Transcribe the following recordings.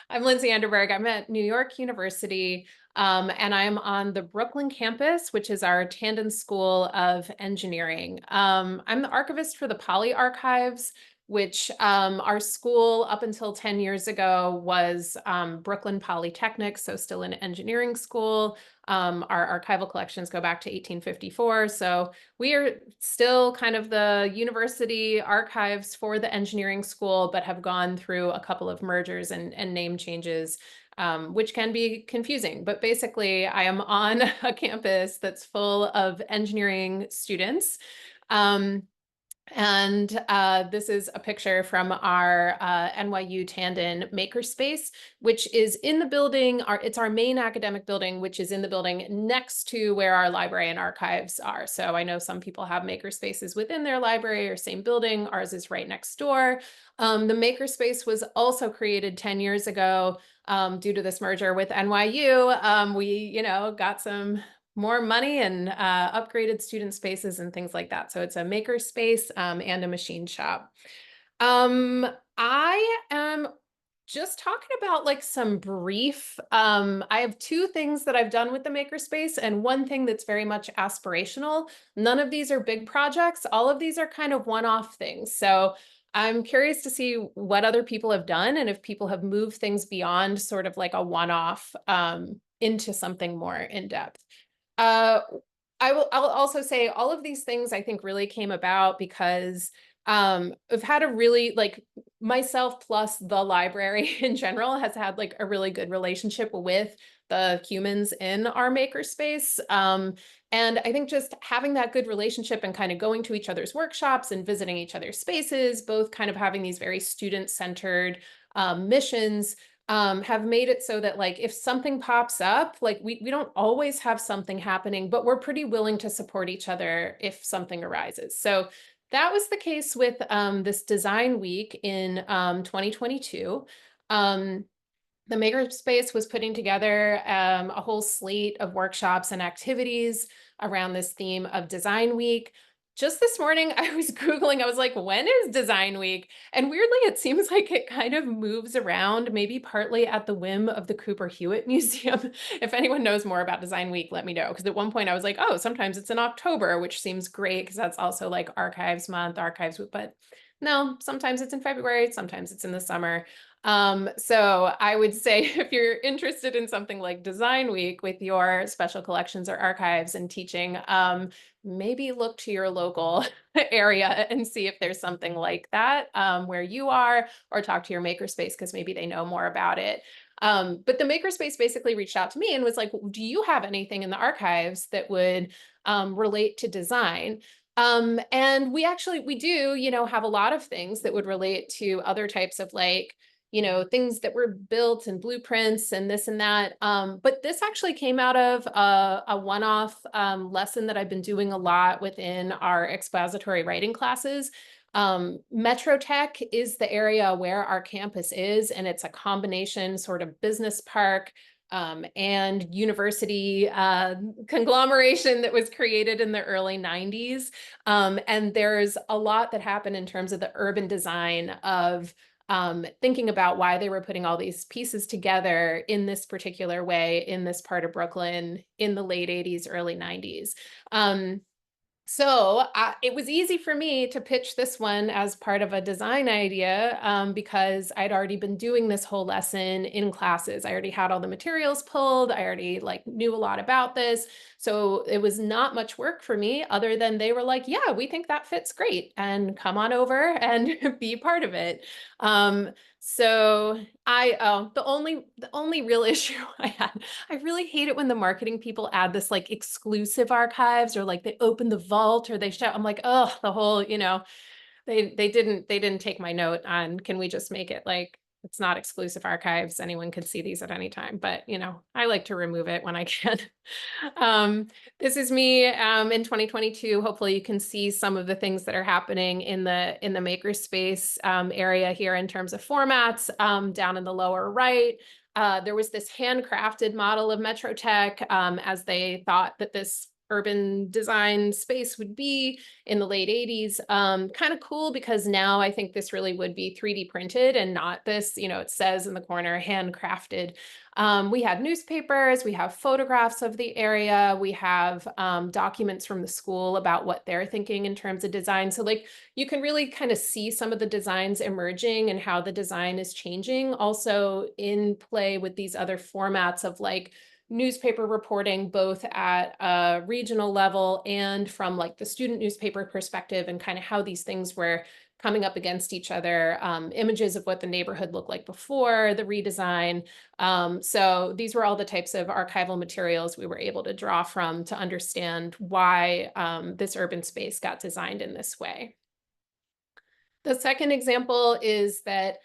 I'm Lindsay Anderberg. I'm at New York University, and I'm on the Brooklyn campus, which is our Tandon School of Engineering. I'm the archivist for the Poly Archives, which our school up until 10 years ago was Brooklyn Polytechnic, so still an engineering school. Our archival collections go back to 1854. So we are still kind of the university archives for the engineering school, but have gone through a couple of mergers and name changes, which can be confusing. But basically, I am on a campus that's full of engineering students. This is a picture from our NYU Tandon Makerspace, which is in the building. It's our main academic building, which is in the building next to where our library and archives are. So I know some people have makerspaces within their library or same building. Ours is right next door. The makerspace was also created 10 years ago due to this merger with NYU. We, got some more money and upgraded student spaces and things like that. So it's a maker space and a machine shop. I am just talking about like some brief, I have two things that I've done with the makerspace and one thing that's very much aspirational. None of these are big projects. All of these are kind of one-off things. So I'm curious to see what other people have done and if people have moved things beyond sort of like a one-off into something more in-depth. Uh, I'll also say all of these things I think really came about because I've had a really like myself plus the library in general has had like a really good relationship with the humans in our makerspace. And I think just having that good relationship and kind of going to each other's workshops and visiting each other's spaces, both kind of having these very student-centered missions, have made it so that like if something pops up, like we don't always have something happening, but we're pretty willing to support each other if something arises. So that was the case with this design week in 2022. The Makerspace was putting together a whole slate of workshops and activities around this theme of Design Week. Just this morning, I was Googling, I was like, when is Design Week? And weirdly, it seems like it kind of moves around, maybe partly at the whim of the Cooper Hewitt Museum. If anyone knows more about Design Week, let me know. Because at one point I was like, oh, sometimes it's in October, which seems great because that's also like Archives Month, Archives Week. But no, sometimes it's in February, sometimes it's in the summer. So I would say if you're interested in something like Design Week with your special collections or archives and teaching, maybe look to your local area and see if there's something like that where you are, or talk to your makerspace because maybe they know more about it. But the makerspace basically reached out to me and was like, do you have anything in the archives that would relate to design? And we do, have a lot of things that would relate to other types of like, things that were built and blueprints and this and that. But this actually came out of a one-off lesson that I've been doing a lot within our expository writing classes. Metro Tech is the area where our campus is, and it's a combination sort of business park and university conglomeration that was created in the early 90s. And there's a lot that happened in terms of the urban design of thinking about why they were putting all these pieces together in this particular way in this part of Brooklyn in the late 80s, early 90s. So it was easy for me to pitch this one as part of a design idea because I'd already been doing this whole lesson in classes. I already had all the materials pulled. I already like knew a lot about this. So it was not much work for me other than they were like, yeah, we think that fits great and come on over and be part of it. So the only real issue I had, I really hate it when the marketing people add this like exclusive archives or like they open the vault or they shout, I'm like, oh, the whole, they didn't take my note on, can we just make it like, it's not exclusive archives. Anyone can see these at any time, but I like to remove it when I can. This is me in 2022. Hopefully you can see some of the things that are happening in the makerspace area here in terms of formats down in the lower right. There was this handcrafted model of Metro Tech as they thought that this urban design space would be in the late 80s. Kind of cool because now I think this really would be 3D printed and not this, it says in the corner, handcrafted. We had newspapers, we have photographs of the area, we have documents from the school about what they're thinking in terms of design. So like you can really kind of see some of the designs emerging and how the design is changing, also in play with these other formats of like newspaper reporting, both at a regional level and from like the student newspaper perspective, and kind of how these things were coming up against each other, images of what the neighborhood looked like before the redesign. So these were all the types of archival materials we were able to draw from to understand why this urban space got designed in this way. The second example is that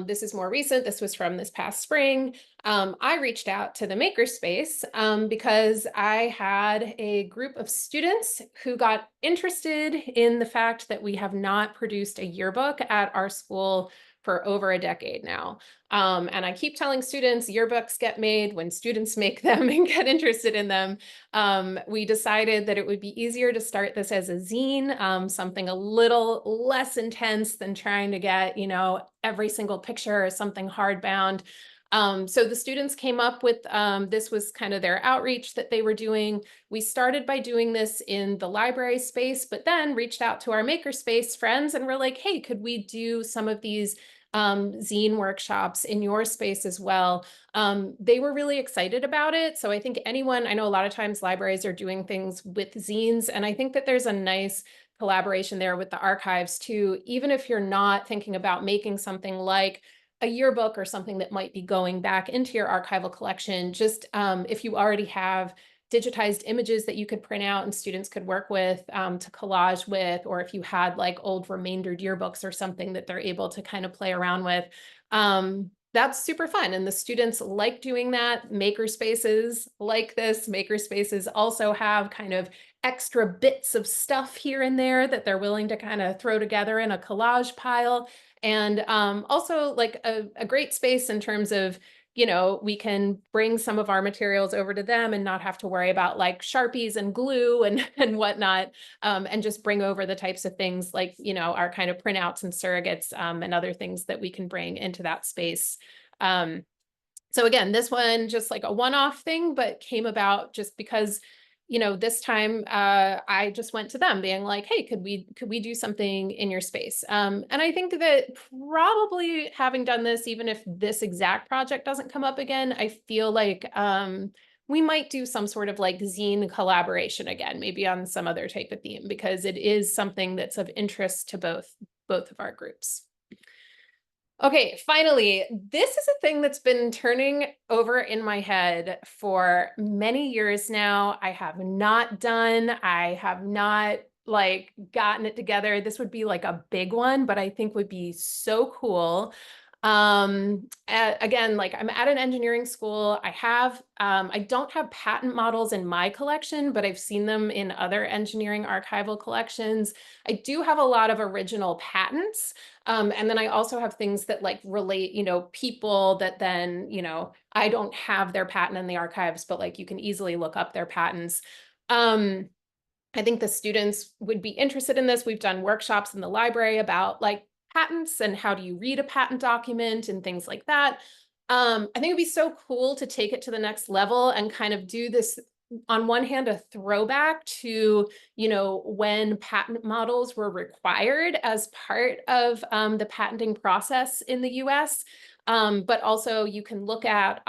this is more recent. This was from this past spring. I reached out to the makerspace because I had a group of students who got interested in the fact that we have not produced a yearbook at our school for over a decade now. And I keep telling students yearbooks get made when students make them and get interested in them. We decided that it would be easier to start this as a zine, something a little less intense than trying to get, every single picture or something hardbound. So the students came up with, this was kind of their outreach that they were doing. We started by doing this in the library space, but then reached out to our makerspace friends and were like, hey, could we do some of these zine workshops in your space as well? They were really excited about it. So I think I know a lot of times libraries are doing things with zines, and I think that there's a nice collaboration there with the archives too, even if you're not thinking about making something like a yearbook or something that might be going back into your archival collection. Just if you already have digitized images that you could print out and students could work with to collage with, or if you had like old remaindered yearbooks or something that they're able to kind of play around with, that's super fun. And the students like doing that. Makerspaces like this. Makerspaces also have kind of extra bits of stuff here and there that they're willing to kind of throw together in a collage pile. And also like a great space in terms of, we can bring some of our materials over to them and not have to worry about like Sharpies and glue and whatnot, and just bring over the types of things like, our kind of printouts and surrogates and other things that we can bring into that space. So again, this one just like a one-off thing, but came about just because this time I just went to them being like, hey, could we do something in your space? And I think that probably having done this, even if this exact project doesn't come up again, I feel like we might do some sort of like zine collaboration again, maybe on some other type of theme, because it is something that's of interest to both of our groups. Okay, finally, this is a thing that's been turning over in my head for many years now. I have not like gotten it together. This would be like a big one, but I think would be so cool. Again, like I'm at an engineering school. I don't have patent models in my collection, but I've seen them in other engineering archival collections. I do have a lot of original patents. And then I also have things that like relate, people that then, I don't have their patent in the archives, but like you can easily look up their patents. I think the students would be interested in this. We've done workshops in the library about like patents and how do you read a patent document and things like that. I think it'd be so cool to take it to the next level and kind of do this, on one hand, a throwback to, when patent models were required as part of the patenting process in the US. But also you can look at,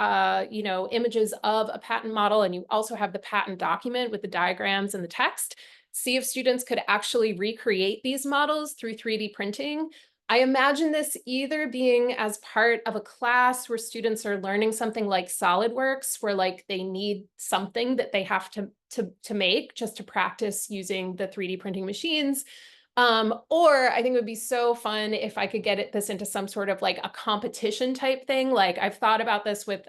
images of a patent model, and you also have the patent document with the diagrams and the text. See if students could actually recreate these models through 3D printing. I imagine this either being as part of a class where students are learning something like SolidWorks, where like they need something that they have to make just to practice using the 3D printing machines. Or I think it would be so fun if I could get this into some sort of like a competition type thing. Like I've thought about this with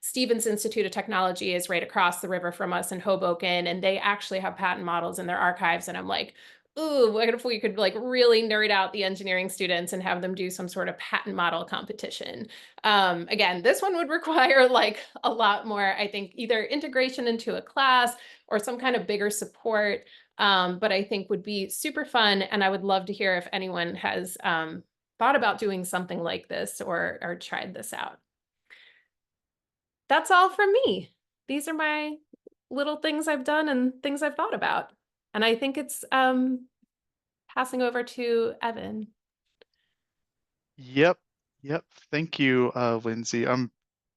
Stevens Institute of Technology is right across the river from us in Hoboken, and they actually have patent models in their archives. And I'm like, ooh, what if we could like really nerd out the engineering students and have them do some sort of patent model competition? Again, this one would require like a lot more, I think, either integration into a class or some kind of bigger support. But I think would be super fun. And I would love to hear if anyone has thought about doing something like this or tried this out. That's all from me. These are my little things I've done and things I've thought about. And I think it's passing over to Evan. Yep, yep. Thank you, Lindsay. I'm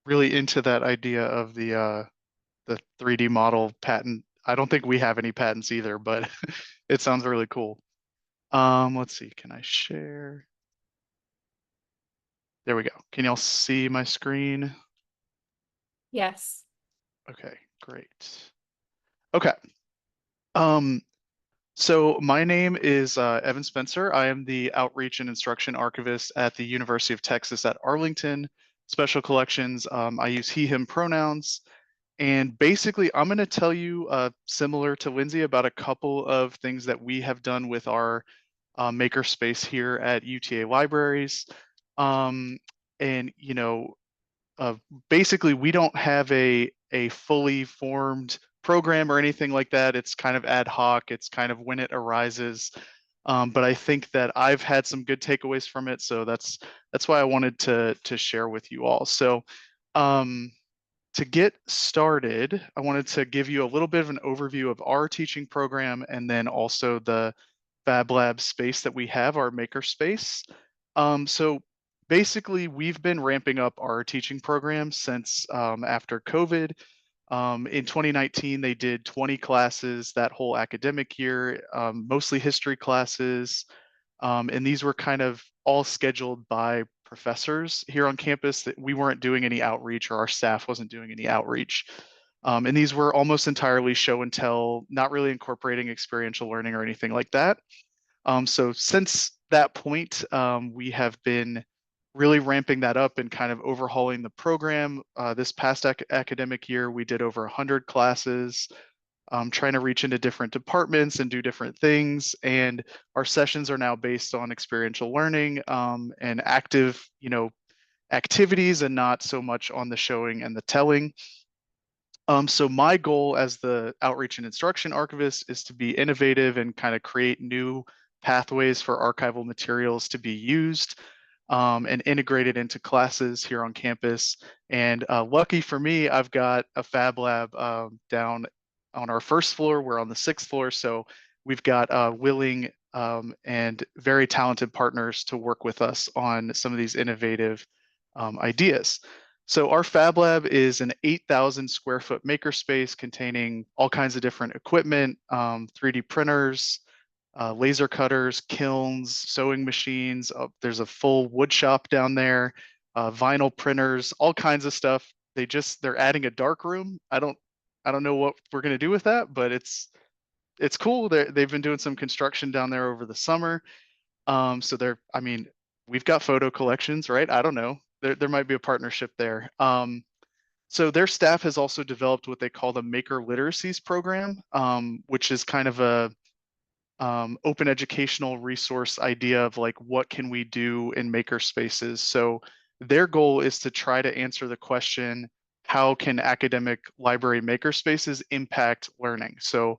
really into that idea of the 3D model patent. I don't think we have any patents either, but it sounds really cool. Let's see, can I share? There we go. Can y'all see my screen? Yes. Okay, great. Okay. Um, so my name is Evan Spencer. I am the Outreach and Instruction Archivist at the University of Texas at Arlington Special Collections. I use he, him pronouns. And basically, I'm going to tell you, similar to Lindsay, about a couple of things that we have done with our makerspace here at UTA Libraries. Um, and, uh, basically, we don't have a fully formed program or anything like that. It's kind of ad hoc. It's kind of when it arises. But I think that I've had some good takeaways from it, so that's why I wanted to share with you all. So, um, to get started, I wanted to give you a little bit of an overview of our teaching program and then also the Fab Lab space that we have, our makerspace. So basically, we've been ramping up our teaching program since after COVID. In 2019, they did 20 classes that whole academic year, mostly history classes. And these were kind of all scheduled by professors here on campus that we weren't doing any outreach or our staff wasn't doing any outreach. And these were almost entirely show and tell, not really incorporating experiential learning or anything like that. So since that point, we have been really ramping that up and kind of overhauling the program. This past academic year, we did over 100 classes, trying to reach into different departments and do different things. And our sessions are now based on experiential learning and active, activities and not so much on the showing and the telling. So my goal as the outreach and instruction archivist is to be innovative and kind of create new pathways for archival materials to be used and integrated into classes here on campus. And lucky for me, I've got a Fab Lab down on our first floor. We're on the sixth floor, so we've got willing and very talented partners to work with us on some of these innovative ideas. So our Fab Lab is an 8,000 square foot makerspace containing all kinds of different equipment, 3D printers, laser cutters, kilns, sewing machines. There's a full wood shop down there, vinyl printers, all kinds of stuff. They're adding a dark room. I don't know what we're gonna do with that, but it's cool. They've been doing some construction down there over the summer. So I mean, we've got photo collections, right? I don't know. There might be a partnership there. So their staff has also developed what they call the Maker Literacies program, which is kind of a open educational resource idea of like what can we do in maker spaces. So their goal is to try to answer the question, how can academic library maker spaces impact learning? So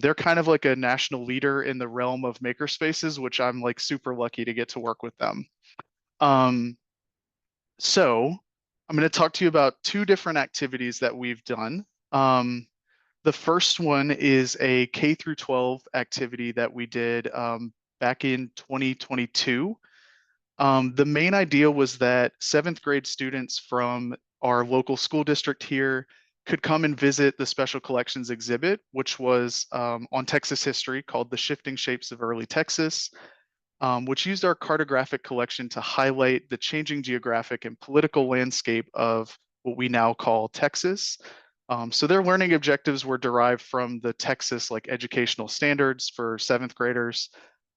they're kind of like a national leader in the realm of maker spaces, which I'm like super lucky to get to work with them. Um, so I'm going to talk to you about two different activities that we've done. The first one is a K through 12 activity that we did back in 2022. The main idea was that seventh grade students from our local school district here could come and visit the Special Collections exhibit, which was on Texas history called The Shifting Shapes of Early Texas, which used our cartographic collection to highlight the changing geographic and political landscape of what we now call Texas. So their learning objectives were derived from the Texas like educational standards for seventh graders.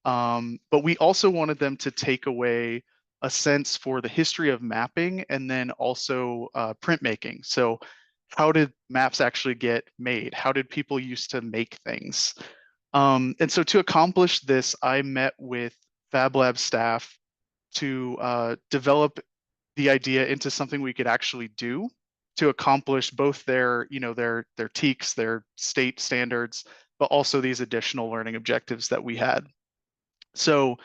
But we also wanted them to take away a sense for the history of mapping and then also printmaking. So how did maps actually get made? How did people used to make things? And so to accomplish this, I met with Fab Lab staff to develop the idea into something we could actually do to accomplish both their, their TEKs, their state standards, but also these additional learning objectives that we had. So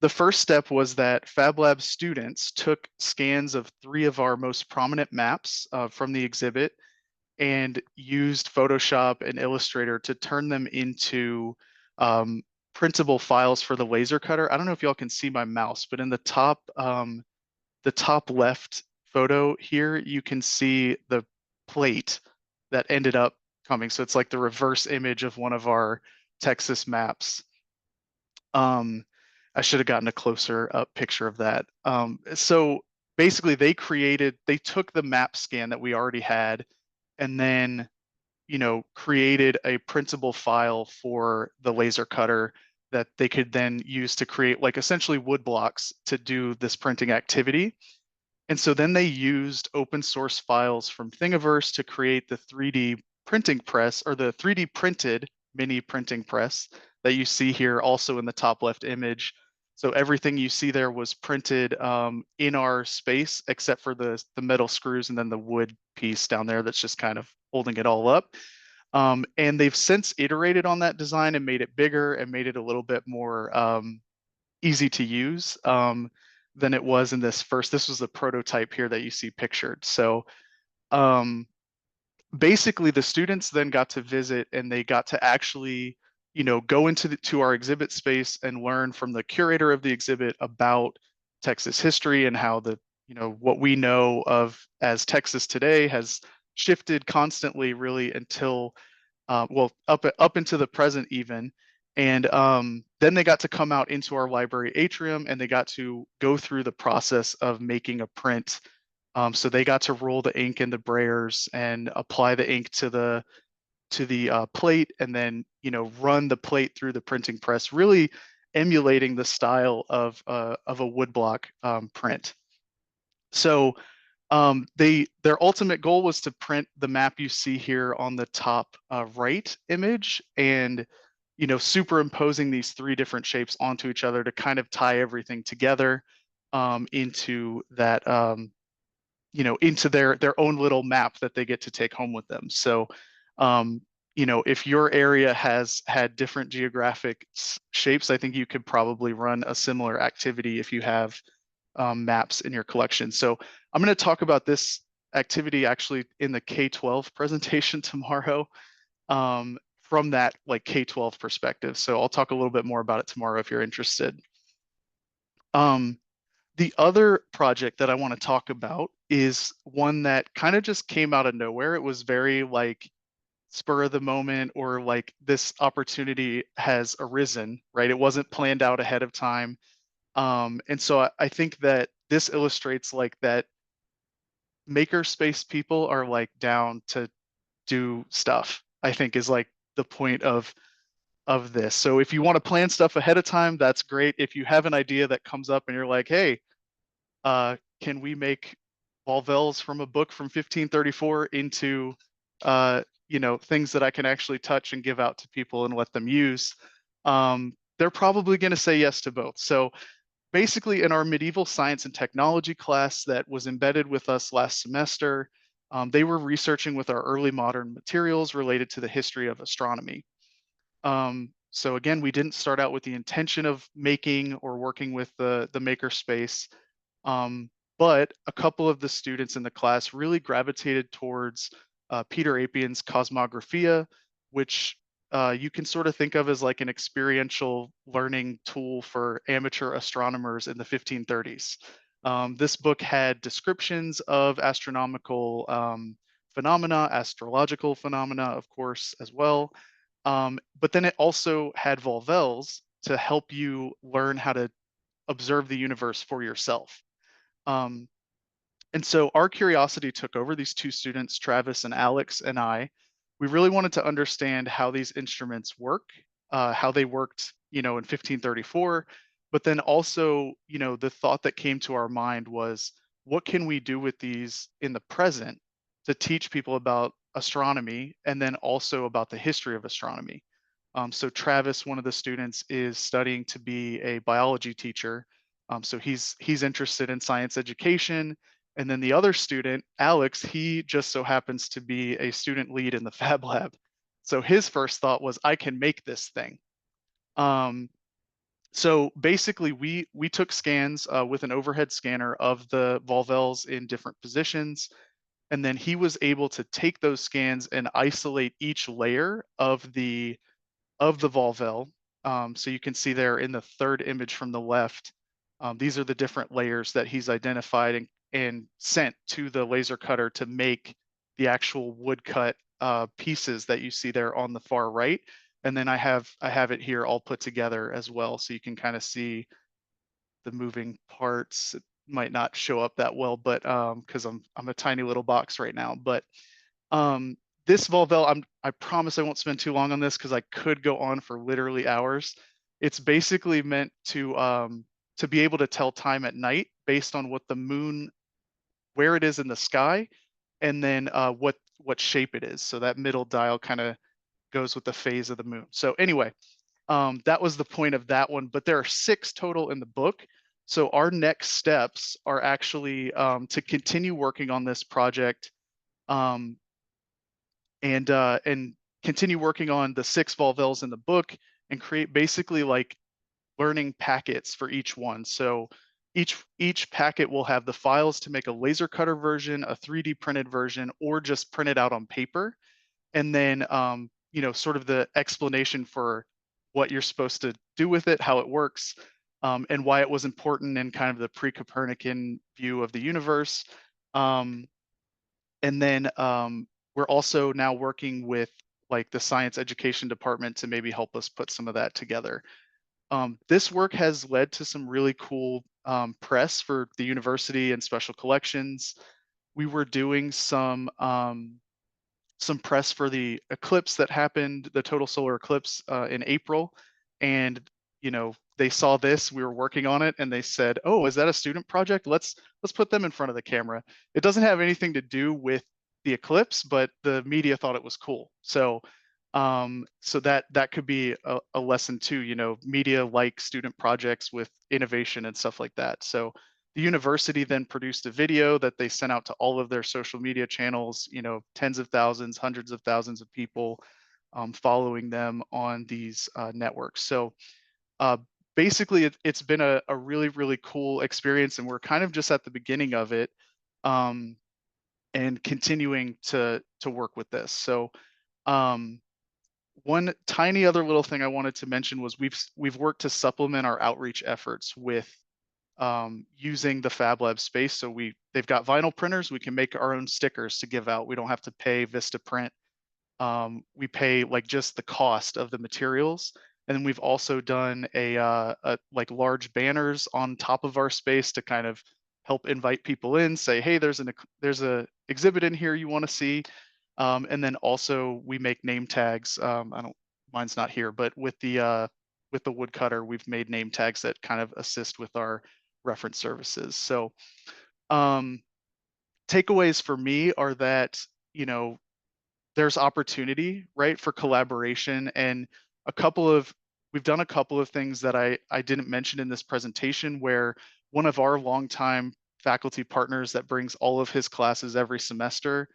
the first step was that Fab Lab students took scans of 3 of our most prominent maps from the exhibit and used Photoshop and Illustrator to turn them into printable files for the laser cutter. I don't know if y'all can see my mouse, but in the top left photo here, you can see the plate that ended up coming. So it's like the reverse image of one of our Texas maps. I should have gotten a closer up picture of that. So basically they took the map scan that we already had and then, created a printable file for the laser cutter that they could then use to create like essentially wood blocks to do this printing activity. And so then they used open source files from Thingiverse to create the 3D printing press or the 3D printed mini printing press that you see here also in the top left image. So everything you see there was printed in our space except for the metal screws and then the wood piece down there that's just kind of holding it all up. And they've since iterated on that design and made it bigger and made it a little bit more easy to use than it was in this first. This was the prototype here that you see pictured. So um, basically, the students then got to visit and they got to actually, go into to our exhibit space and learn from the curator of the exhibit about Texas history and how what we know of as Texas today has shifted constantly, really until well, up into the present even. And then they got to come out into our library atrium and they got to go through the process of making a print. So they got to roll the ink in the brayers and apply the ink to the plate, and then run the plate through the printing press, really emulating the style of a woodblock print. So their ultimate goal was to print the map you see here on the top right image, and superimposing these 3 different shapes onto each other to kind of tie everything together into that into their own little map that they get to take home with them. So if your area has had different geographic shapes, I think you could probably run a similar activity if you have maps in your collection. So I'm going to talk about this activity actually in the K-12 presentation tomorrow from that like K-12 perspective. So I'll talk a little bit more about it tomorrow if you're interested. The other project that I want to talk about is one that kind of just came out of nowhere. It was very like spur of the moment, or like this opportunity has arisen, right? It wasn't planned out ahead of time. And so I think that this illustrates like that makerspace people are like down to do stuff, I think is like the point of this. So if you want to plan stuff ahead of time, that's great. If you have an idea that comes up and you're like, hey, can we make volvels from a book from 1534 into things that I can actually touch and give out to people and let them use? They're probably going to say yes to both. So basically in our medieval science and technology class that was embedded with us last semester, they were researching with our early modern materials related to the history of astronomy. So again, we didn't start out with the intention of making or working with the maker space, but a couple of the students in the class really gravitated towards Peter Apian's Cosmographia, which you can sort of think of as like an experiential learning tool for amateur astronomers in the 1530s. This book had descriptions of astronomical phenomena, astrological phenomena, of course, as well. But then it also had volvels to help you learn how to observe the universe for yourself. Um, and so our curiosity took over. These 2 students, Travis and Alex and I. We really wanted to understand how these instruments work, how they worked, in 1534. But then also, the thought that came to our mind was, what can we do with these in the present to teach people about astronomy and then also about the history of astronomy? So Travis, one of the students, is studying to be a biology teacher. So he's interested in science education. And then the other student, Alex, he just so happens to be a student lead in the Fab Lab. So his first thought was, I can make this thing. Um, so basically, we took scans with an overhead scanner of the volvels in different positions, and then he was able to take those scans and isolate each layer of the volvel. So you can see there in the third image from the left, these are the different layers that he's identified and sent to the laser cutter to make the actual woodcut pieces that you see there on the far right. And then I have it here all put together as well, so you can kind of see the moving parts. It might not show up that well, but because I'm a tiny little box right now, but um, this Volvel, I promise I won't spend too long on this because I could go on for literally hours. It's basically meant to be able to tell time at night based on what the moon, where it is in the sky, and then what shape it is. So that middle dial kind of goes with the phase of the moon. So anyway, that was the point of that one. But there are 6 total in the book. So our next steps are actually to continue working on this project. Um, and continue working on the 6 volvels in the book and create basically like learning packets for each one. So each packet will have the files to make a laser cutter version, a 3D printed version, or just print it out on paper. And then sort of the explanation for what you're supposed to do with it, how it works, and why it was important in kind of the pre-Copernican view of the universe. Um, and then we're also now working with like the science education department to maybe help us put some of that together. This work has led to some really cool press for the university and special collections. We were doing some press for the eclipse that happened, the total solar eclipse in April, and they saw this. We were working on it, and they said, "Oh, is that a student project? Let's put them in front of the camera." It doesn't have anything to do with the eclipse, but the media thought it was cool. So that could be a lesson too. Media like student projects with innovation and stuff like that. So the university then produced a video that they sent out to all of their social media channels, tens of thousands, hundreds of thousands of people following them on these networks. So uh, basically, it's been a really, really cool experience, and we're kind of just at the beginning of it um, and continuing to work with this. So um, one tiny other little thing I wanted to mention was we've worked to supplement our outreach efforts with using the Fab Lab space. So they've got vinyl printers. We can make our own stickers to give out. We don't have to pay Vistaprint. We pay like just the cost of the materials. And then we've also done a like large banners on top of our space to kind of help invite people in. Say, hey, there's a exhibit in here you want to see. And then also we make name tags. I don't Mine's not here, but with the woodcutter, we've made name tags that kind of assist with our reference services. So um, takeaways for me are that there's opportunity, right, for collaboration, and a couple of we've done a couple of things that I didn't mention in this presentation, where one of our longtime faculty partners that brings all of his classes every semester,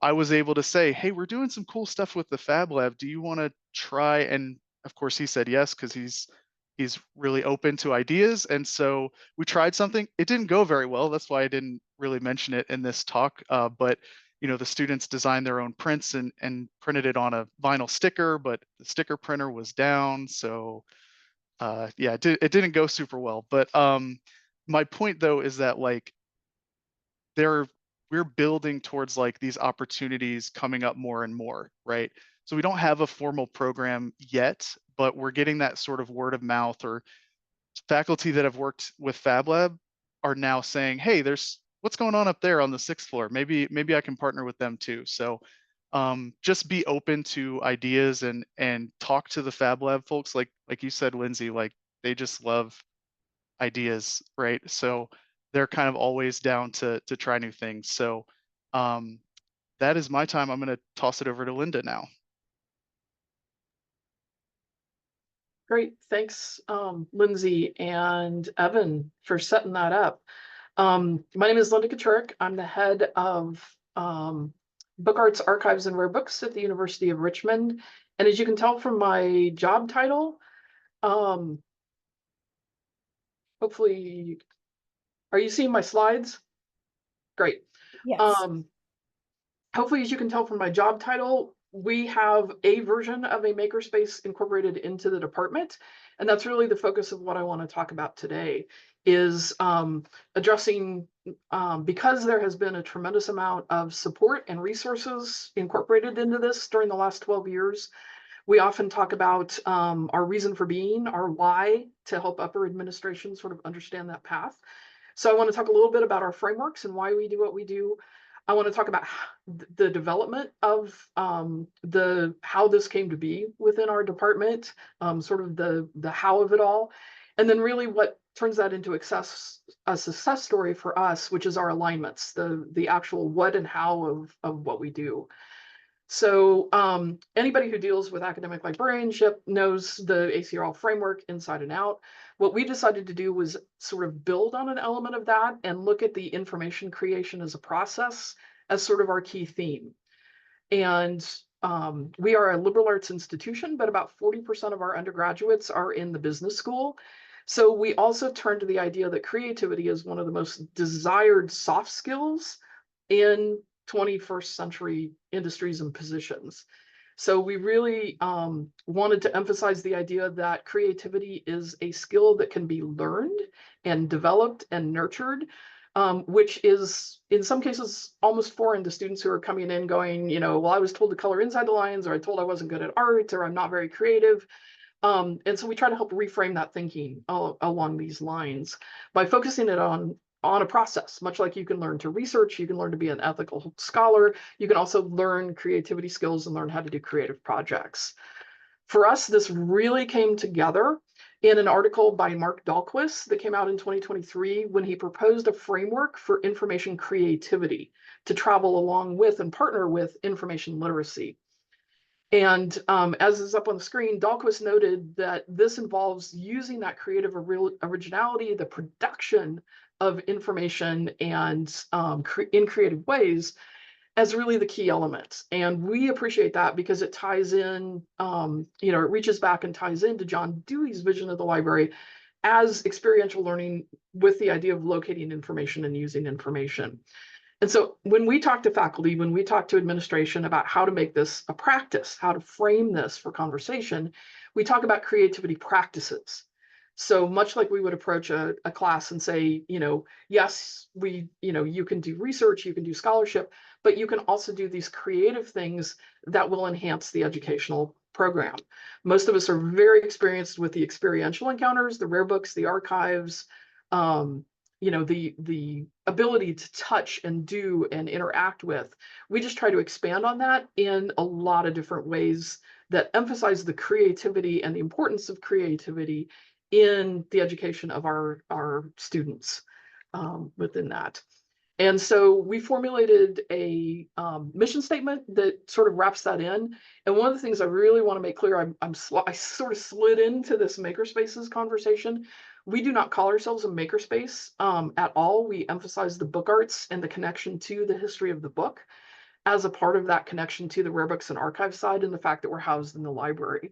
I was able to say, "Hey, we're doing some cool stuff with the Fab Lab. Do you want to try?" And of course, he said yes because he's really open to ideas. And so we tried something. It didn't go very well. That's why I didn't really mention it in this talk. But the students designed their own prints and printed it on a vinyl sticker, but the sticker printer was down. So yeah, it didn't go super well. But my point though is that like there we're building towards like these opportunities coming up more and more, right? So we don't have a formal program yet, but we're getting that sort of word of mouth, or faculty that have worked with Fab Lab are now saying, "Hey, there's what's going on up there on the 6th floor. Maybe I can partner with them too." So just be open to ideas and talk to the Fab Lab folks, like you said, Lindsay. Like they just love ideas, right? So they're kind of always down to try new things. So um, that is my time. I'm going to toss it over to Lynda now. Great. Thanks, Lindsay and Evan, for setting that up. My name is Lynda Kachurek. I'm the head of Book Arts, Archives, and Rare Books at the University of Richmond. And as you can tell from my job title, hopefully, are you seeing my slides? Great. Yes. Hopefully, as you can tell from my job title, we have a version of a makerspace incorporated into the department. And that's really the focus of what I want to talk about today is addressing, because there has been a tremendous amount of support and resources incorporated into this during the last 12 years. We often talk about our reason for being, our why, to help upper administration sort of understand that path. So I want to talk a little bit about our frameworks and why we do what we do. I want to talk about the development of how this came to be within our department, sort of the how of it all, and then really what turns that into a success story for us, which is our alignments, the actual what and how of what we do. So anybody who deals with academic librarianship knows the ACRL framework inside and out. What we decided to do was sort of build on an element of that and look at the information creation as a process as sort of our key theme. And we are a liberal arts institution, but about 40% of our undergraduates are in the business school. So we also turn to the idea that creativity is one of the most desired soft skills in 21st century industries and positions. So we really wanted to emphasize the idea that creativity is a skill that can be learned and developed and nurtured, which is in some cases almost foreign to students who are coming in going, well, I was told to color inside the lines, or I told I wasn't good at art, or I'm not very creative. And so we try to help reframe that thinking along these lines by focusing it on a process, much like you can learn to research, you can learn to be an ethical scholar, you can also learn creativity skills and learn how to do creative projects. For us, this really came together in an article by Mark Dahlquist that came out in 2023 when he proposed a framework for information creativity to travel along with and partner with information literacy. And as is up on the screen, Dahlquist noted that this involves using that creative originality, the production of information and in creative ways as really the key elements. And we appreciate that because it ties in, it reaches back and ties into John Dewey's vision of the library as experiential learning with the idea of locating information and using information. And so when we talk to faculty, when we talk to administration about how to make this a practice, how to frame this for conversation, we talk about creativity practices. So much like we would approach a class and say, yes, you can do research, you can do scholarship, but you can also do these creative things that will enhance the educational program. Most of us are very experienced with the experiential encounters, the rare books, the archives, the ability to touch and do and interact with. We just try to expand on that in a lot of different ways that emphasize the creativity and the importance of creativity in the education of our students within that. And so we formulated a mission statement that sort of wraps that in. And one of the things I really want to make clear, I sort of slid into this makerspaces conversation. We do not call ourselves a makerspace at all. We emphasize the book arts and the connection to the history of the book as a part of that connection to the rare books and archive side and the fact that we're housed in the library.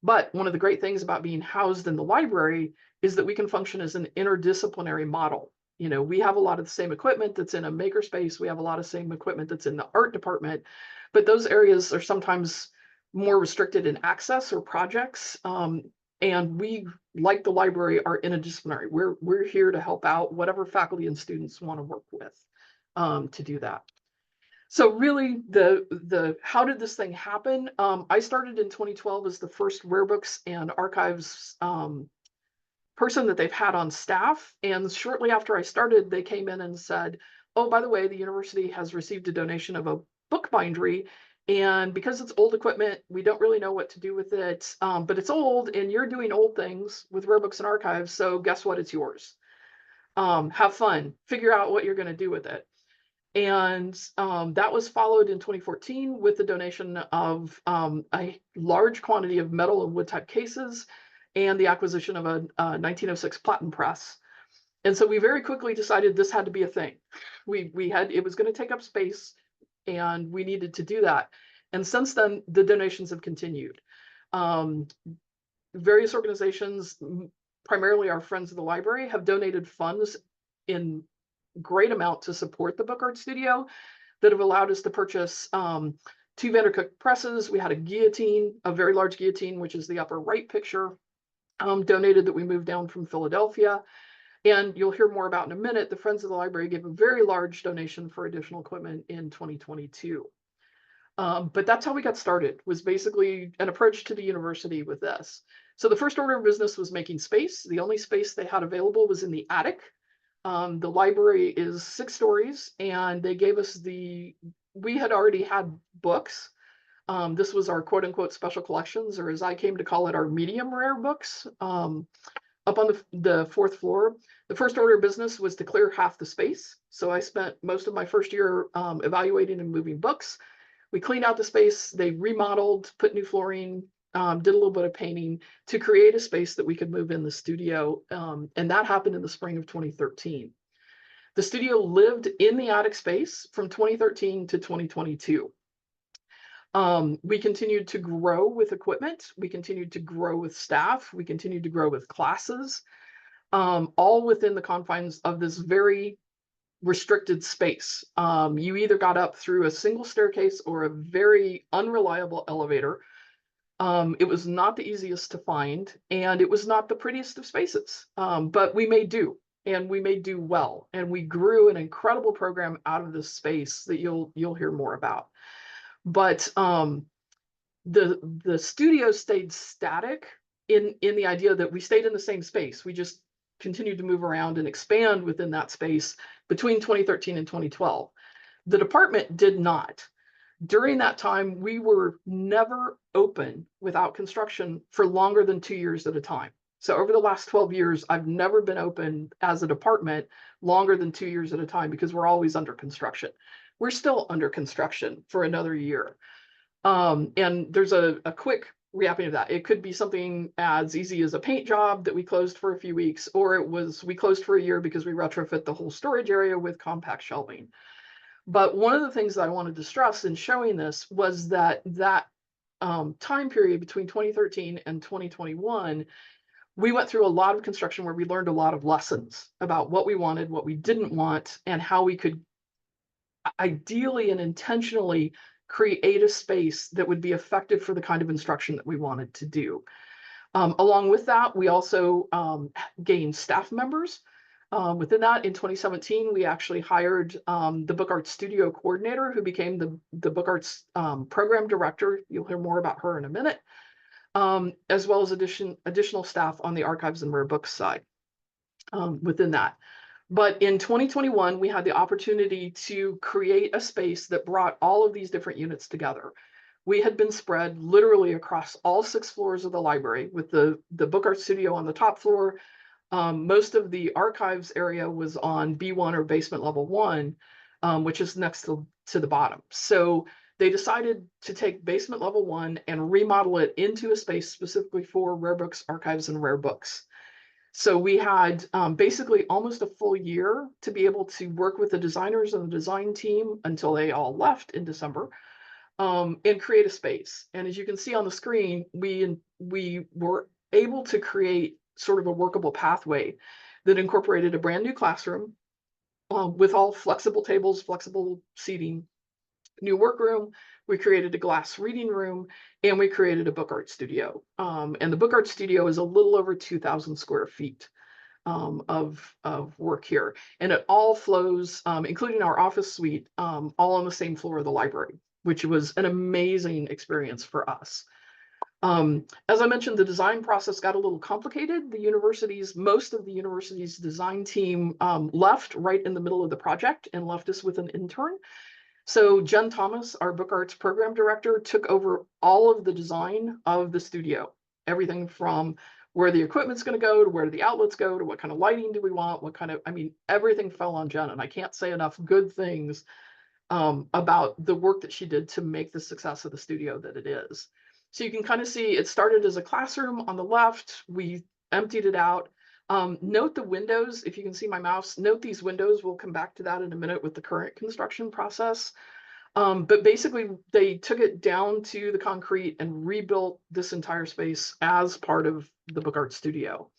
But one of the great things about being housed in the library is that we can function as an interdisciplinary model. We have a lot of the same equipment that's in a makerspace. We have a lot of same equipment that's in the art department, but those areas are sometimes more restricted in access or projects. And we, like the library, are interdisciplinary. We're here to help out whatever faculty and students want to work with to do that. So really, the how did this thing happen? I started in 2012 as the first rare books and archives person that they've had on staff. And shortly after I started, they came in and said, oh, by the way, the university has received a donation of a book bindery. And because it's old equipment, we don't really know what to do with it, but it's old and you're doing old things with rare books and archives. So guess what? It's yours. Have fun, figure out what you're going to do with it. And that was followed in 2014 with the donation of a large quantity of metal and wood type cases and the acquisition of a 1906 platen press. And so we very quickly decided this had to be a thing. It was going to take up space, and we needed to do that. And since then, the donations have continued. Various organizations, primarily our friends of the library, have donated funds in great amount to support the book art studio that have allowed us to purchase 2 Vandercook presses. We had a guillotine, a very large guillotine, which is the upper right picture, donated that we moved down from Philadelphia. And you'll hear more about in a minute. The Friends of the Library gave a very large donation for additional equipment in 2022. But that's how we got started, was basically an approach to the university with this. So the first order of business was making space. The only space they had available was in the attic. The library is 6 stories, and they gave us we had already had books. This was our quote unquote special collections, or as I came to call it, our medium rare books. Up on the 4th floor. The first order of business was to clear half the space. So I spent most of my first year evaluating and moving books. We cleaned out the space, they remodeled, put new flooring, did a little bit of painting to create a space that we could move in the studio. And that happened in the spring of 2013. The studio lived in the attic space from 2013 to 2022. We continued to grow with equipment. We continued to grow with staff. We continued to grow with classes, all within the confines of this very restricted space. You either got up through a single staircase or a very unreliable elevator. It was not the easiest to find, and it was not the prettiest of spaces, but we made do, and we made do well, and we grew an incredible program out of this space that you'll hear more about. But the studio stayed static in the idea that we stayed in the same space. We just continued to move around and expand within that space between 2013 and 2012. The department did not. During that time, we were never open without construction for longer than 2 years at a time. So over the last 12 years, I've never been open as a department longer than 2 years at a time because we're always under construction. We're still under construction for another year. And there's a quick recapping of that. It could be something as easy as a paint job that we closed for a few weeks, or we closed for a year because we retrofit the whole storage area with compact shelving. But one of the things that I wanted to stress in showing this was that time period between 2013 and 2021, we went through a lot of construction where we learned a lot of lessons about what we wanted, what we didn't want, and how we could ideally and intentionally create a space that would be effective for the kind of instruction that we wanted to do. Along with that, we also gained staff members. Within that, in 2017, we actually hired the Book Arts Studio Coordinator, who became the Book Arts Program Director. You'll hear more about her in a minute, as well as additional staff on the archives and rare books side within that. But in 2021, we had the opportunity to create a space that brought all of these different units together. We had been spread literally across all 6 floors of the library, with the Book Art Studio on the top floor. Most of the archives area was on B1 or basement level 1, which is next to the bottom. So they decided to take basement level 1 and remodel it into a space specifically for rare books, archives, and rare books. So we had basically almost a full year to be able to work with the designers and the design team until they all left in December, and create a space. And as you can see on the screen, we were able to create sort of a workable pathway that incorporated a brand new classroom with all flexible tables, flexible seating, new workroom. We created a glass reading room, and we created a book art studio. And the book art studio is a little over 2,000 square feet of work here. And it all flows, including our office suite, all on the same floor of the library, which was an amazing experience for us. As I mentioned, the design process got a little complicated. Most of the university's design team left right in the middle of the project and left us with an intern. So Jen Thomas, our Book Arts Program Director, took over all of the design of the studio. Everything from where the equipment's going to go, to where do the outlets go, to what kind of lighting do we want, everything fell on Jen. And I can't say enough good things about the work that she did to make the success of the studio that it is. So you can kind of see it started as a classroom on the left. We emptied it out. Note the windows. If you can see my mouse, note these windows. We'll come back to that in a minute with the current construction process. But basically, they took it down to the concrete and rebuilt this entire space as part of the Book Art Studio.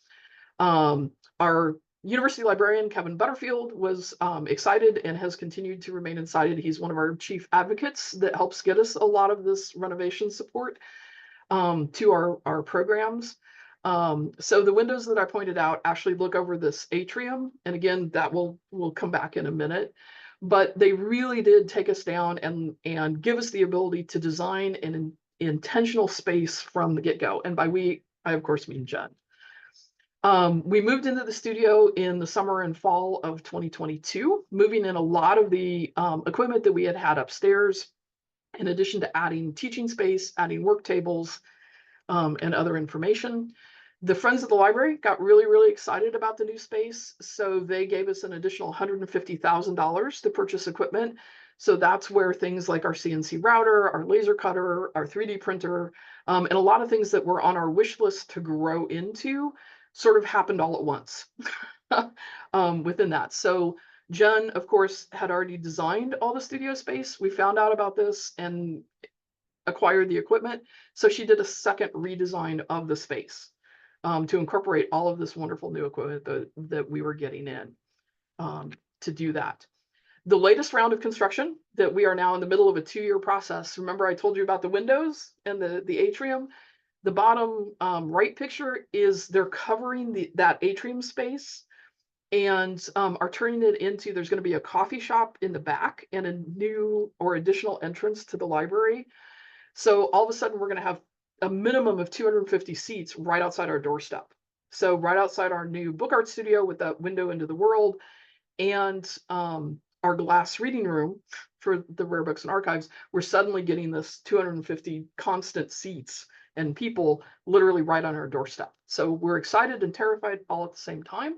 Our university librarian, Kevin Butterfield, was excited and has continued to remain excited. He's one of our chief advocates that helps get us a lot of this renovation support to our programs. So the windows that I pointed out actually look over this atrium. And again, that will come back in a minute. But they really did take us down and give us the ability to design an intentional space from the get-go. And by we, I of course mean Jen. We moved into the studio in the summer and fall of 2022, moving in a lot of the equipment that we had upstairs, in addition to adding teaching space, adding work tables, and other information. The Friends of the Library got really, really excited about the new space. So they gave us an additional $150,000 to purchase equipment. So that's where things like our CNC router, our laser cutter, our 3D printer, and a lot of things that were on our wish list to grow into sort of happened all at once within that. So Jen, of course, had already designed all the studio space. We found out about this and acquired the equipment. So she did a second redesign of the space to incorporate all of this wonderful new equipment that we were getting in to do that. The latest round of construction that we are now in the middle of a 2-year process. Remember I told you about the windows and the atrium? The bottom right picture is they're covering that atrium space and are turning it into, there's going to be a coffee shop in the back and a new or additional entrance to the library. So all of a sudden, we're going to have a minimum of 250 seats right outside our doorstep. So right outside our new Book Art Studio with that window into the world and our glass reading room for the rare books and archives, we're suddenly getting this 250 constant seats and people literally right on our doorstep. So we're excited and terrified all at the same time.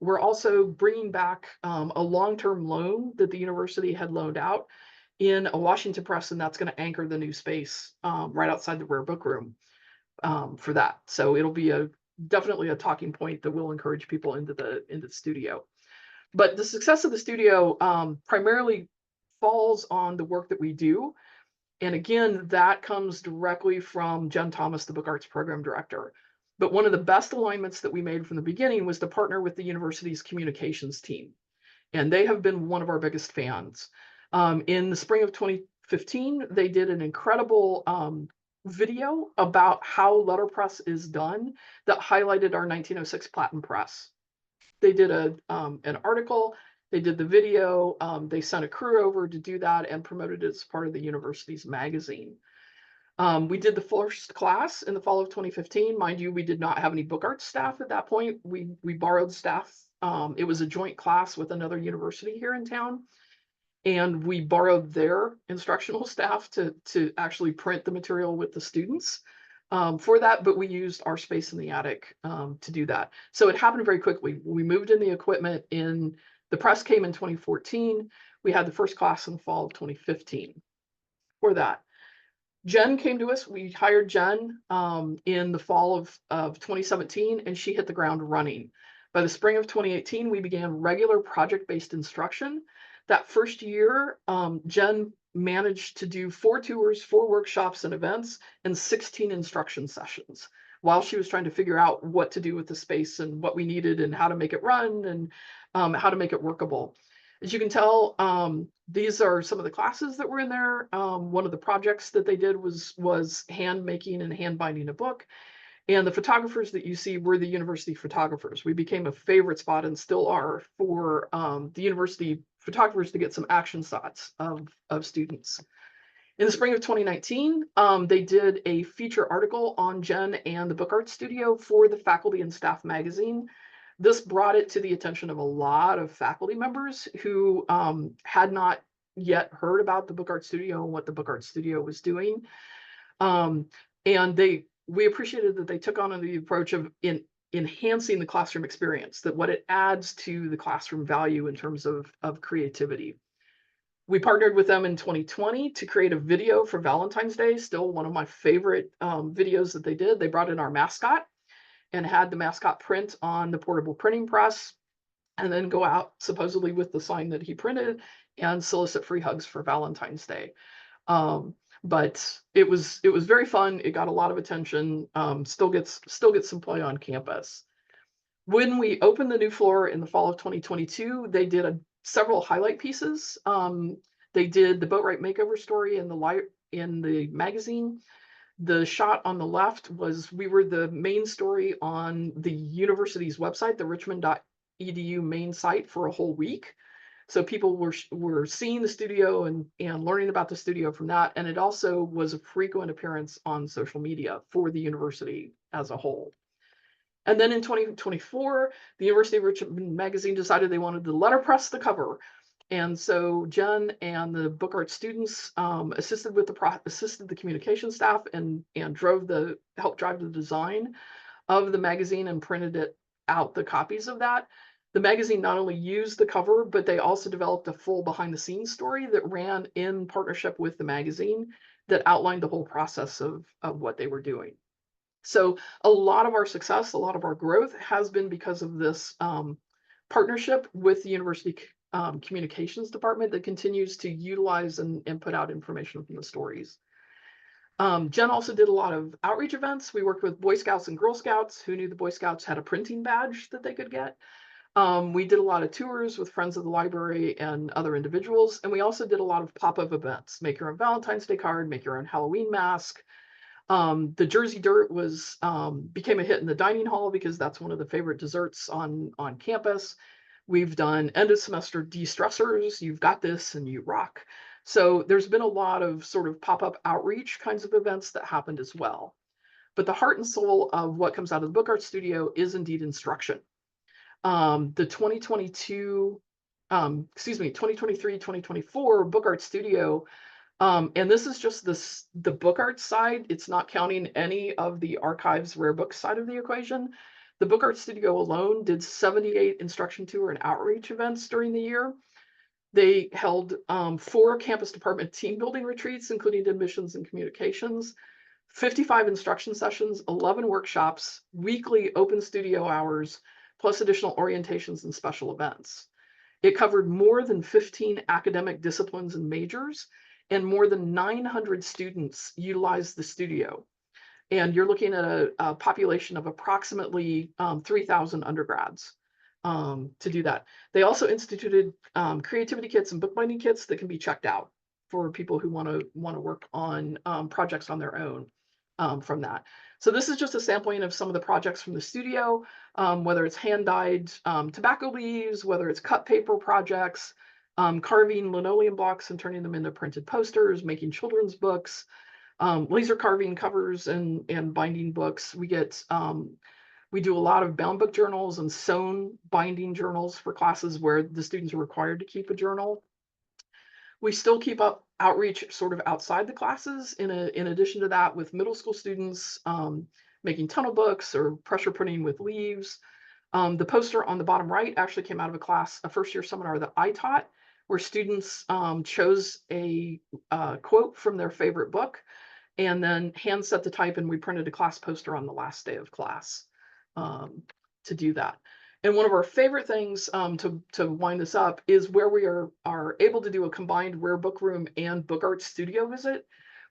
We're also bringing back a long-term loan that the university had loaned out in a Washington press, and that's going to anchor the new space right outside the rare book room for that. So it'll be definitely a talking point that will encourage people into the studio. But the success of the studio primarily falls on the work that we do. And again, that comes directly from Jen Thomas, the Book Arts Program Director. But one of the best alignments that we made from the beginning was to partner with the university's communications team. And they have been one of our biggest fans. In the spring of 2015, they did an incredible video about how letterpress is done that highlighted our 1906 platen press. They did an article, they did the video, they sent a crew over to do that and promoted it as part of the university's magazine. We did the first class in the fall of 2015. Mind you, we did not have any book art staff at that point. We borrowed staff. It was a joint class with another university here in town. And we borrowed their instructional staff to actually print the material with the students for that, but we used our space in the attic to do that. So it happened very quickly. We moved in the equipment the press came in 2014. We had the first class in the fall of 2015 for that. Jen came to us. We hired Jen in the fall of 2017, and she hit the ground running. By the spring of 2018, we began regular project-based instruction. That first year, Jen managed to do 4 tours, 4 workshops and events, and 16 instruction sessions while she was trying to figure out what to do with the space and what we needed and how to make it run and how to make it workable. As you can tell, these are some of the classes that were in there. One of the projects that they did was hand making and hand binding a book. And the photographers that you see were the university photographers. We became a favorite spot and still are for the university photographers to get some action shots of students. In the spring of 2019, they did a feature article on Jen and the Book Art Studio for the Faculty and Staff magazine. This brought it to the attention of a lot of faculty members who had not yet heard about the Book Art Studio and what the Book Art Studio was doing. And we appreciated that they took on the approach of enhancing the classroom experience, that what it adds to the classroom value in terms of creativity. We partnered with them in 2020 to create a video for Valentine's Day, still one of my favorite videos that they did. They brought in our mascot and had the mascot print on the portable printing press and then go out supposedly with the sign that he printed and solicit free hugs for Valentine's Day. But it was very fun. It got a lot of attention. Still gets some play on campus. When we opened the new floor in the fall of 2022, they did several highlight pieces. They did the Boatwright makeover story in the magazine. The shot on the left was we were the main story on the university's website, the richmond.edu main site, for a whole week. So people were seeing the studio and learning about the studio from that. And it also was a frequent appearance on social media for the university as a whole. And then in 2024, the University of Richmond magazine decided they wanted to letterpress the cover. And so Jen and the book art students assisted the communication staff and helped drive the design of the magazine and printed out the copies of that. The magazine not only used the cover, but they also developed a full behind the scenes story that ran in partnership with the magazine that outlined the whole process of what they were doing. So a lot of our success, a lot of our growth has been because of this partnership with the university communications department that continues to utilize and put out information from the stories. Jen also did a lot of outreach events. We worked with Boy Scouts and Girl Scouts who knew the Boy Scouts had a printing badge that they could get. We did a lot of tours with friends of the library and other individuals. And we also did a lot of pop-up events, make your own Valentine's Day card, make your own Halloween mask. The Jersey Dirt became a hit in the dining hall because that's one of the favorite desserts on campus. We've done end of semester de-stressors, you've got this and you rock. So there's been a lot of sort of pop-up outreach kinds of events that happened as well. But the heart and soul of what comes out of the Book Art Studio is indeed instruction. The 2023-2024 Book Art Studio, and this is just the book art side. It's not counting any of the archives rare book side of the equation. The Book Art Studio alone did 78 instruction tour and outreach events during the year. They held 4 campus department team building retreats, including admissions and communications, 55 instruction sessions, 11 workshops, weekly open studio hours, plus additional orientations and special events. It covered more than 15 academic disciplines and majors, and more than 900 students utilized the studio. And you're looking at a population of approximately 3,000 undergrads to do that. They also instituted creativity kits and bookbinding kits that can be checked out for people who want to work on projects on their own from that. So this is just a sampling of some of the projects from the studio, whether it's hand-dyed tobacco leaves, whether it's cut paper projects, carving linoleum blocks and turning them into printed posters, making children's books, laser carving covers and binding books. We do a lot of bound book journals and sewn binding journals for classes where the students are required to keep a journal. We still keep up outreach sort of outside the classes in addition to that with middle school students making tunnel books or pressure printing with leaves. The poster on the bottom right actually came out of a first year seminar that I taught, where students chose a quote from their favorite book and then hand set the type, and we printed a class poster on the last day of class to do that. And one of our favorite things to wind this up is where we are able to do a combined rare book room and book art studio visit,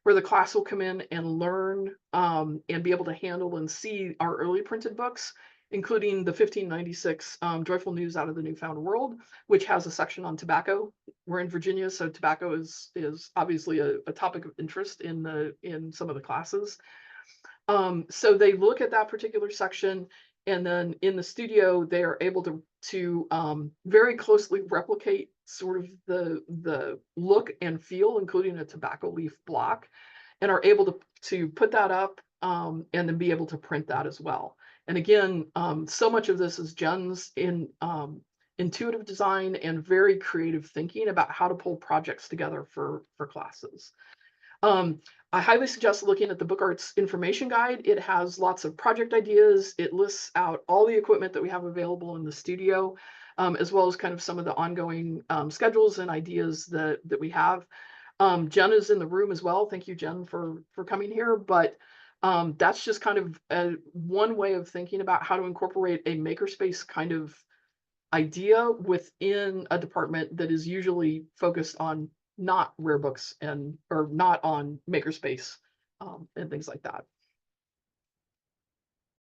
where the class will come in and learn and be able to handle and see our early printed books, including the 1596 Joyful News Out of the Newfound World, which has a section on tobacco. We're in Virginia, so tobacco is obviously a topic of interest in some of the classes. So they look at that particular section, and then in the studio, they are able to very closely replicate sort of the look and feel, including a tobacco leaf block, and are able to put that up and then be able to print that as well. And again, so much of this is Jen's intuitive design and very creative thinking about how to pull projects together for classes. I highly suggest looking at the Book Arts information guide. It has lots of project ideas. It lists out all the equipment that we have available in the studio. as well as kind of some of the ongoing schedules and ideas that we have. Jen is in the room as well. Thank you, Jen, for coming here. But that's just kind of one way of thinking about how to incorporate a makerspace kind of idea within a department that is usually focused on not rare books or not on makerspace and things like that.